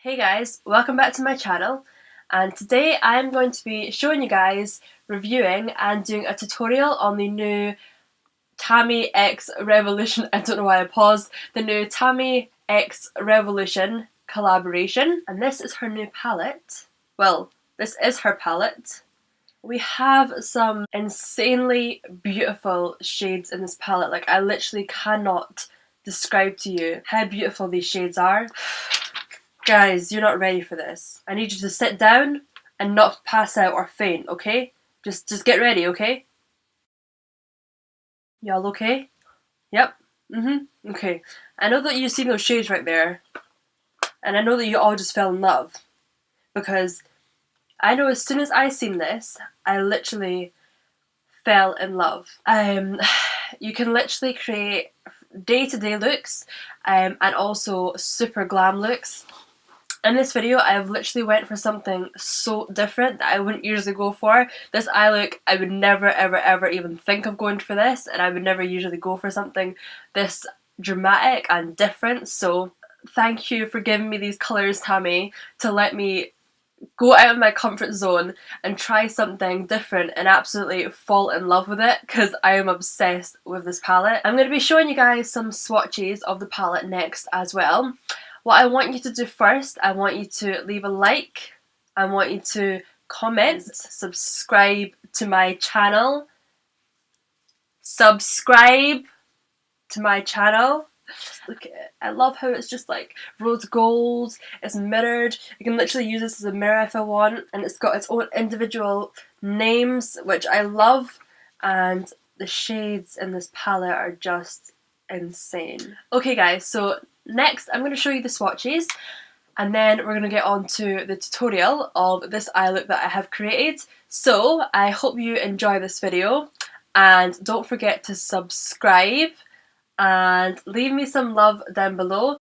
Hey guys, welcome back to my channel, and today I'm going to be showing you guys, reviewing and doing a tutorial on the new Tammi X Revolution, I don't know why I paused, the new Tammi X Revolution collaboration, and this is her new palette. Well, this is her palette. We have some insanely beautiful shades in this palette, like I literally cannot describe to you how beautiful these shades are. Guys, you're not ready for this. I need you to sit down and not pass out or faint, okay? Just get ready, okay? Y'all okay? Yep. Okay. I know that you've seen those shades right there, and I know that you all just fell in love, because I know as soon as I seen this, I literally fell in love. You can literally create day-to-day looks, and also super glam looks. In this video, I've literally went for something so different that I wouldn't usually go for. This eye look, I would never ever ever even think of going for this, and I would never usually go for something this dramatic and different, so thank you for giving me these colours, Tammi, to let me go out of my comfort zone and try something different and absolutely fall in love with it, because I am obsessed with this palette. I'm going to be showing you guys some swatches of the palette next as well. What I want you to do first, I want you to leave a like, I want you to comment, subscribe to my channel, subscribe to my channel. Just look at it. I love how it's just like rose gold, it's mirrored, you can literally use this as a mirror if I want, and it's got its own individual names, which I love, and the shades in this palette are just insane. Okay guys, so next I'm going to show you the swatches, and then we're going to get on to the tutorial of this eye look that I have created. So I hope you enjoy this video, and don't forget to subscribe and leave me some love down below.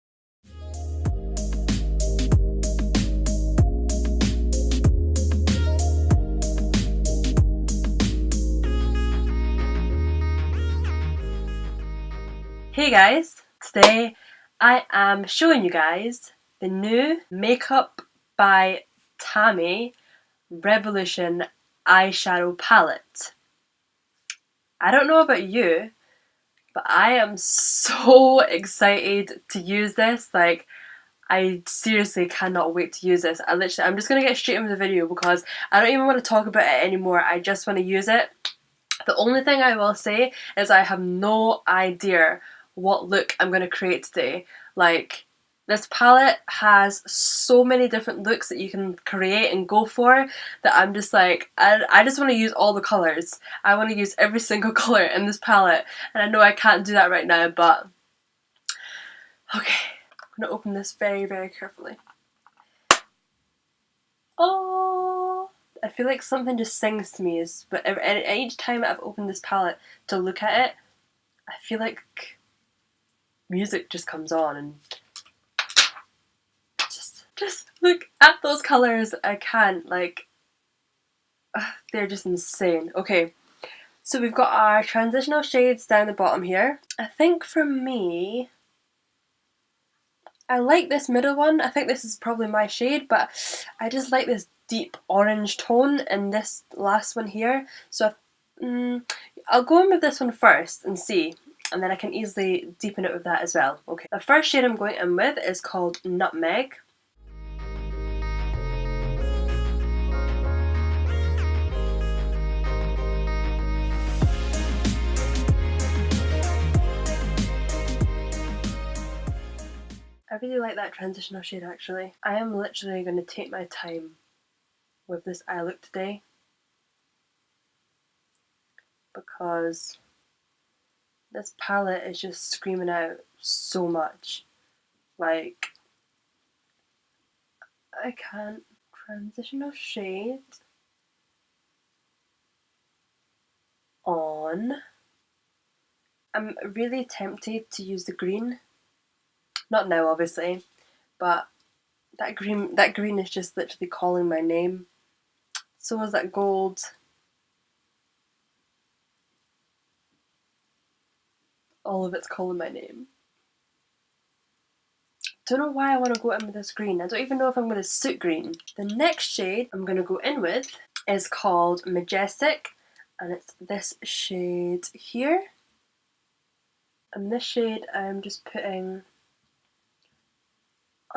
Hey guys, today I am showing you guys the new Makeup by Tammi Revolution eyeshadow palette. I don't know about you, but I am so excited to use this. Like, I seriously cannot wait to use this. I'm just going to get straight into the video because I don't even want to talk about it anymore. I just want to use it. The only thing I will say is I have no idea what look I'm going to create today. Like, this palette has so many different looks that you can create and go for that I'm just like, I just want to use all the colours. I want to use every single colour in this palette, and I know I can't do that right now, but okay, I'm going to open this very, very carefully. Oh, I feel like something just sings to me, but each time I've opened this palette to look at it, I feel like music just comes on, and just look at those colours. I can't, like, they're just insane. Okay, so we've got our transitional shades down the bottom here. I think for me, I like this middle one. I think this is probably my shade, but I just like this deep orange tone in this last one here. So I'll go in with this one first and see, and then I can easily deepen it with that as well. Okay, the first shade I'm going in with is called Nutmeg. I really like that transitional shade actually. I am literally going to take my time with this eye look today, because this palette is just screaming out so much. Like, I can't. Transitional shade on. I'm really tempted to use the green. Not now, obviously, but that green is just literally calling my name. So is that gold. All of it's calling my name. don't know why I want to go in with this green. I don't even know if I'm going to suit green. The next shade I'm going to go in with is called Majestic, and it's this shade here. And this shade I'm just putting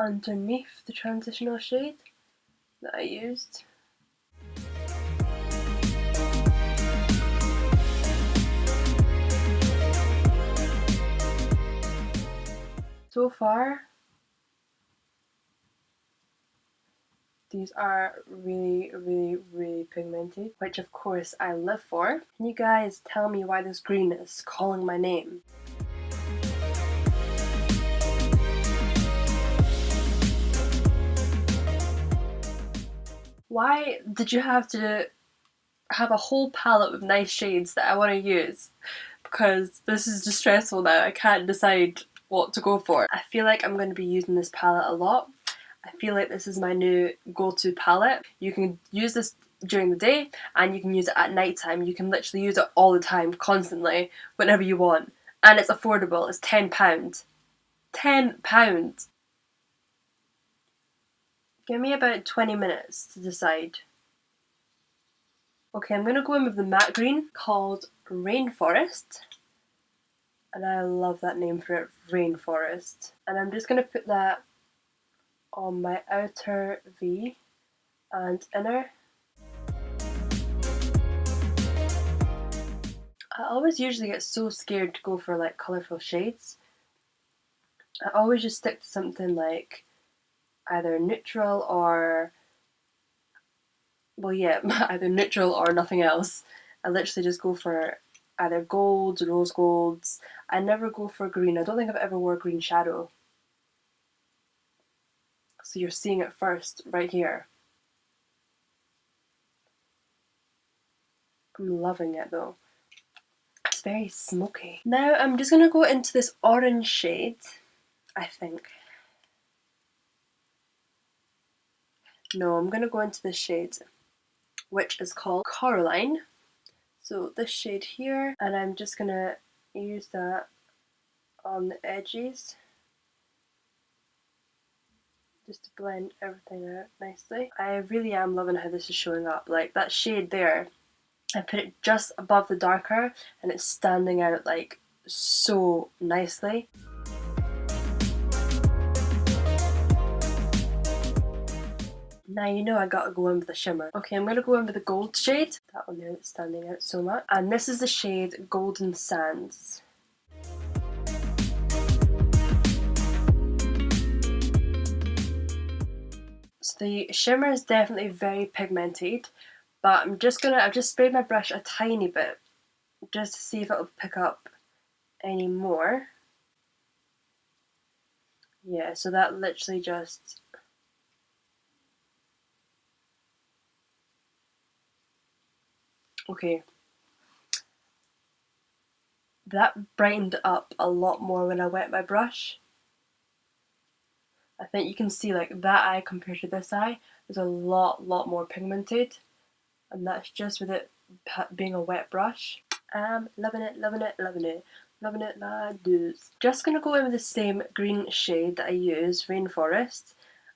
underneath the transitional shade that I used. So far, these are really, really, really pigmented, which of course I live for. Can you guys tell me why this green is calling my name? Why did you have to have a whole palette with nice shades that I want to use? Because this is just stressful now. I can't decide what to go for. I feel like I'm going to be using this palette a lot. I feel like this is my new go-to palette. You can use this during the day and you can use it at night time. You can literally use it all the time, constantly, whenever you want. And it's affordable. It's £10. £10! Give me about 20 minutes to decide. Okay, I'm going to go in with the matte green called Rainforest. And I love that name for it, Rainforest. And I'm just going to put that on my outer V and inner. I always usually get so scared to go for like colourful shades. I always just stick to something like either neutral or, well yeah, either neutral or nothing else. I literally just go for either golds, rose golds. I never go for green. I don't think I've ever wore green shadow. So you're seeing it first right here. I'm loving it though. It's very smoky. Now I'm just gonna go into this orange shade, I think. No, I'm gonna go into this shade, which is called Coraline. So this shade here, and I'm just gonna use that on the edges, just to blend everything out nicely. I really am loving how this is showing up. Like that shade there, I put it just above the darker and it's standing out like so nicely. Now you know I gotta go in with the shimmer. Okay, I'm gonna go in with the gold shade. That one there that's standing out so much. And this is the shade Golden Sands. So the shimmer is definitely very pigmented, but I've just sprayed my brush a tiny bit just to see if it'll pick up any more. Yeah, so that literally just... Okay. That brightened up a lot more when I wet my brush. I think you can see like that eye compared to this eye is a lot more pigmented, and that's just with it being a wet brush. I'm loving it, loving it, loving it, loving it like this. Just gonna go in with the same green shade that I use, Rainforest,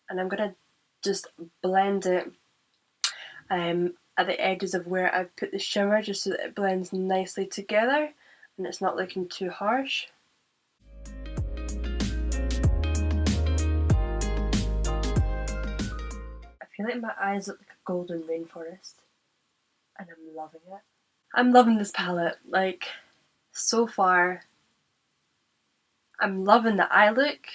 and I'm gonna just blend it at the edges of where I've put the shimmer, just so that it blends nicely together and it's not looking too harsh. I feel like my eyes look like a golden rainforest and I'm loving it. I'm loving this palette, like, so far. I'm loving the eye look.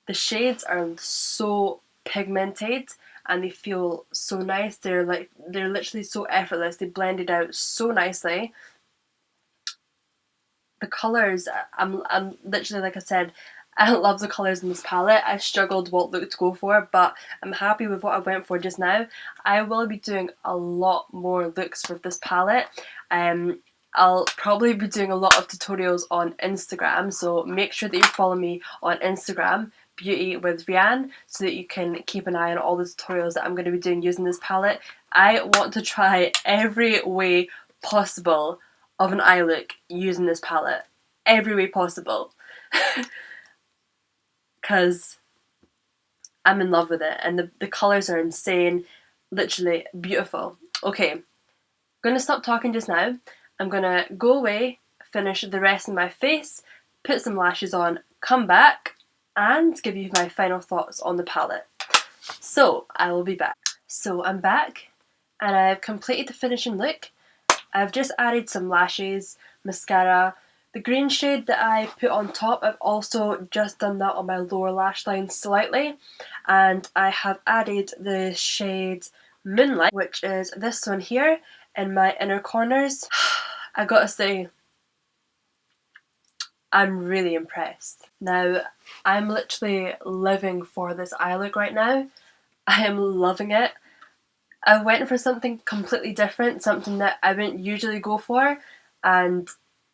The shades are so pigmented and they feel so nice. They're literally so effortless. They blended out so nicely. The colours, I'm literally, like I said, I love the colours in this palette. I struggled what look to go for, but I'm happy with what I went for just now. I will be doing a lot more looks with this palette. I'll probably be doing a lot of tutorials on Instagram, so make sure that you follow me on Instagram, Beauty with Rhianne, so that you can keep an eye on all the tutorials that I'm going to be doing using this palette. I want to try every way possible of an eye look using this palette. Every way possible. Because I'm in love with it, and the colours are insane, literally beautiful. Okay, I'm gonna stop talking just now. I'm gonna go away, finish the rest of my face, put some lashes on, come back, and give you my final thoughts on the palette. So, I will be back. So, I'm back, and I've completed the finishing look. I've just added some lashes, mascara. The green shade that I put on top, I've also just done that on my lower lash line slightly. And I have added the shade Moonlight, which is this one here, in my inner corners. I gotta say, I'm really impressed. Now, I'm literally living for this eye look right now. I am loving it. I went for something completely different, something that I wouldn't usually go for, and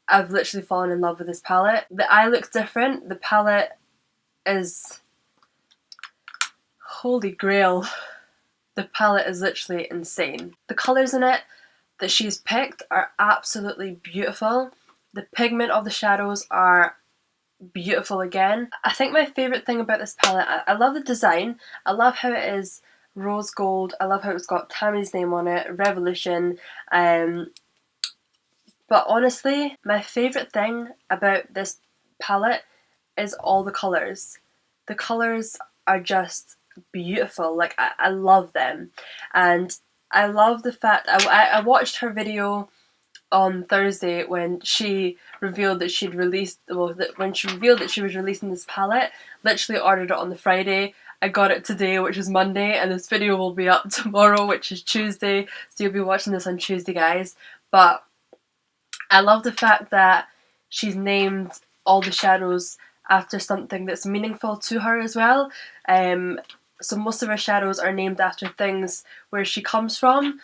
I've literally fallen in love with this palette. The eye looks different, the palette is... holy grail. The palette is literally insane. The colours in it that she's picked are absolutely beautiful. The pigment of the shadows are beautiful again. I think my favourite thing about this palette, I love the design. I love how it is rose gold. I love how it's got Tammi's name on it, Revolution. But honestly, my favourite thing about this palette is all the colours. The colours are just beautiful. Like, I love them. And I love the fact, I watched her video on Thursday when she revealed that she'd released, well, when she revealed that she was releasing this palette. Literally ordered it on the Friday. I got it today, which is Monday, and this video will be up tomorrow, which is Tuesday, so you'll be watching this on Tuesday, guys. But I love the fact that she's named all the shadows after something that's meaningful to her as well. So most of her shadows are named after things where she comes from.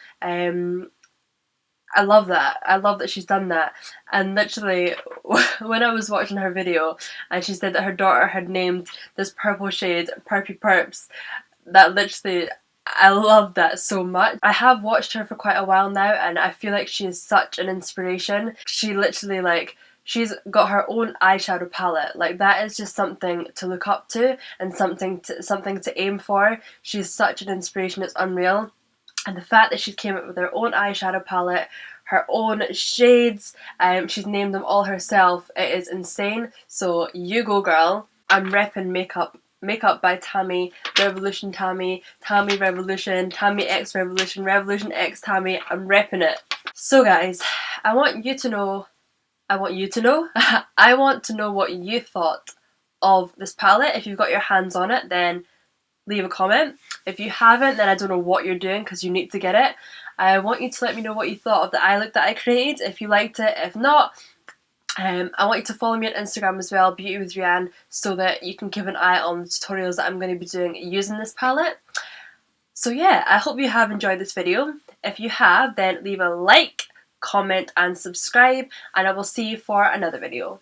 I love that. I love that she's done that. And literally, when I was watching her video and she said that her daughter had named this purple shade Perpy Perps, that literally, I love that so much. I have watched her for quite a while now, and I feel like she is such an inspiration. She literally, like, she's got her own eyeshadow palette. Like, that is just something to look up to and something to aim for. She's such an inspiration, it's unreal. And the fact that she came up with her own eyeshadow palette, her own shades, she's named them all herself, it is insane. So you go, girl. I'm repping Makeup by Tammi, Revolution Tammi, Tammi Revolution, Tammi X Revolution, Revolution X Tammi. I'm repping it. So guys, I want to know what you thought of this palette. If you've got your hands on it, then leave a comment. If you haven't, then I don't know what you're doing, because you need to get it. I want you to let me know what you thought of the eye look that I created, if you liked it. If not, I want you to follow me on Instagram as well, Beauty with Rhianne, so that you can keep an eye on the tutorials that I'm going to be doing using this palette. So yeah, I hope you have enjoyed this video. If you have, then leave a like, comment and subscribe, and I will see you for another video.